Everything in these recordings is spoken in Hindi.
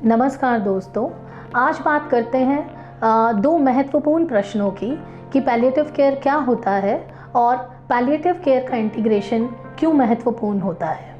नमस्कार दोस्तों, आज बात करते हैं दो महत्वपूर्ण प्रश्नों की कि पैलिएटिव केयर क्या होता है और पैलिएटिव केयर का इंटीग्रेशन क्यों महत्वपूर्ण होता है।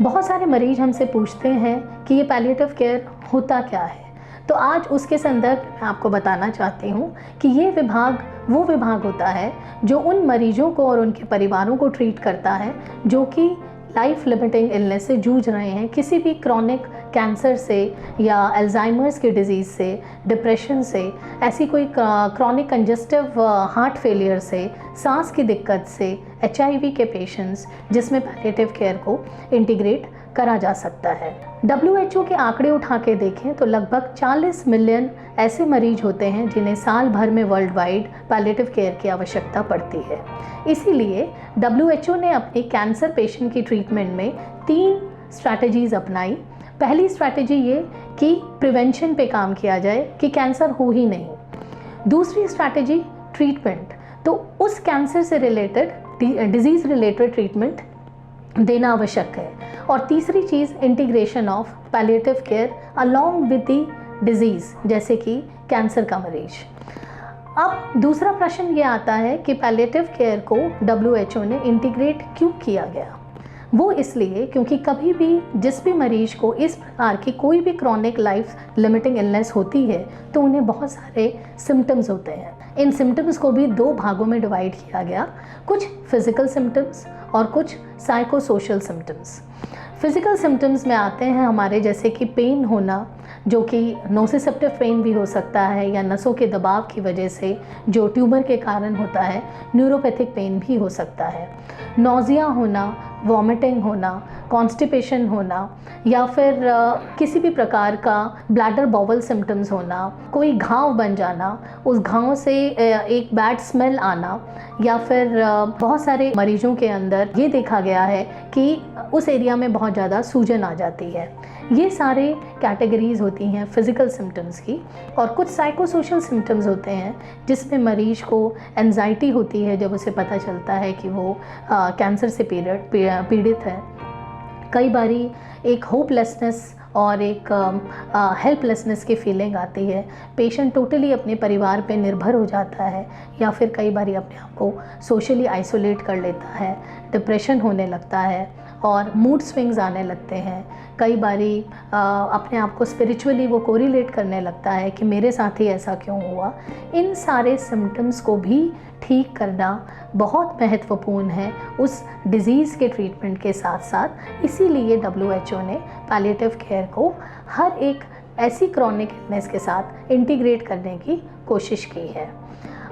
बहुत सारे मरीज हमसे पूछते हैं कि ये पैलिएटिव केयर होता क्या है, तो आज उसके संदर्भ में आपको बताना चाहती हूँ कि ये विभाग वो विभाग होता है जो उन मरीजों को और उनके परिवारों को ट्रीट करता है जो कि लाइफ लिमिटिंग इलनेस से जूझ रहे हैं, किसी भी क्रॉनिक कैंसर से या अल्जाइमर्स की डिज़ीज़ से, डिप्रेशन से, ऐसी कोई क्रॉनिक कंजस्टिव हार्ट फेलियर से, सांस की दिक्कत से, HIV के पेशेंट्स जिसमें पैलिएटिव केयर को इंटीग्रेट करा जा सकता है। WHO के आंकड़े उठा के देखें तो लगभग 40 मिलियन ऐसे मरीज होते हैं जिन्हें साल भर में वर्ल्ड वाइड पैलिएटिव केयर की आवश्यकता पड़ती है। इसीलिए WHO ने अपने कैंसर पेशेंट की ट्रीटमेंट में 3 स्ट्रैटेजीज़ अपनाई। पहली स्ट्रैटेजी ये कि प्रिवेंशन पे काम किया जाए कि कैंसर हो ही नहीं। दूसरी स्ट्रैटेजी ट्रीटमेंट, तो उस कैंसर से रिलेटेड डिजीज़ रिलेटेड ट्रीटमेंट देना आवश्यक है। और तीसरी चीज़ integration of palliative care along with the disease, जैसे कि कैंसर का मरीज। अब दूसरा प्रश्न ये आता है कि पैलिएटिव केयर को WHO ने इंटीग्रेट क्यों किया गया। वो इसलिए क्योंकि कभी भी जिस भी मरीज को इस प्रकार की कोई भी क्रॉनिक लाइफ लिमिटिंग इलनेस होती है तो उन्हें बहुत सारे सिम्टम्स होते हैं। इन सिम्टम्स को भी 2 भागों में डिवाइड किया गया, कुछ फिजिकल सिम्टम्स और कुछ साइकोसोशल सिम्टम्स। फिजिकल सिम्टम्स में आते हैं हमारे जैसे कि पेन होना, जो कि नोसिसेप्टिव पेन भी हो सकता है या नसों के दबाव की वजह से जो ट्यूमर के कारण होता है, न्यूरोपैथिक पेन भी हो सकता है। नौजिया होना, वॉमिटिंग होना, कॉन्स्टिपेशन होना या फिर किसी भी प्रकार का ब्लैडर बाउल सिम्टम्स होना, कोई घाव बन जाना, उस घाव से एक बैड स्मेल आना, या फिर बहुत सारे मरीजों के अंदर ये देखा गया है कि उस एरिया में बहुत ज़्यादा सूजन आ जाती है। ये सारे कैटेगरीज़ होती हैं फिज़िकल सिम्टम्स की। और कुछ साइकोसोशल सिम्टम्स होते हैं जिसमें मरीज को एंजाइटी होती है जब उसे पता चलता है कि वो कैंसर से पीड़ित है। कई बारी एक होपलेसनेस और एक हेल्पलेसनेस की फीलिंग आती है। पेशेंट टोटली अपने परिवार पे निर्भर हो जाता है या फिर कई बारी अपने आप को सोशली आइसोलेट कर लेता है, डिप्रेशन होने लगता है और मूड स्विंग्स आने लगते हैं। कई बारी अपने आप को स्पिरिचुअली वो कोरिलेट करने लगता है कि मेरे साथ ही ऐसा क्यों हुआ। इन सारे सिम्टम्स को भी ठीक करना बहुत महत्वपूर्ण है उस डिज़ीज़ के ट्रीटमेंट के साथ साथ। इसीलिए WHO ने पैलिएटिव केयर को हर एक ऐसी क्रॉनिक इलनेस के साथ इंटीग्रेट करने की कोशिश की है।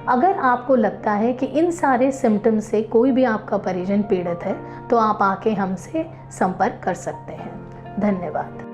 अगर आपको लगता है कि इन सारे सिम्टम्स से कोई भी आपका परिजन पीड़ित है तो आप आके हमसे संपर्क कर सकते हैं। धन्यवाद।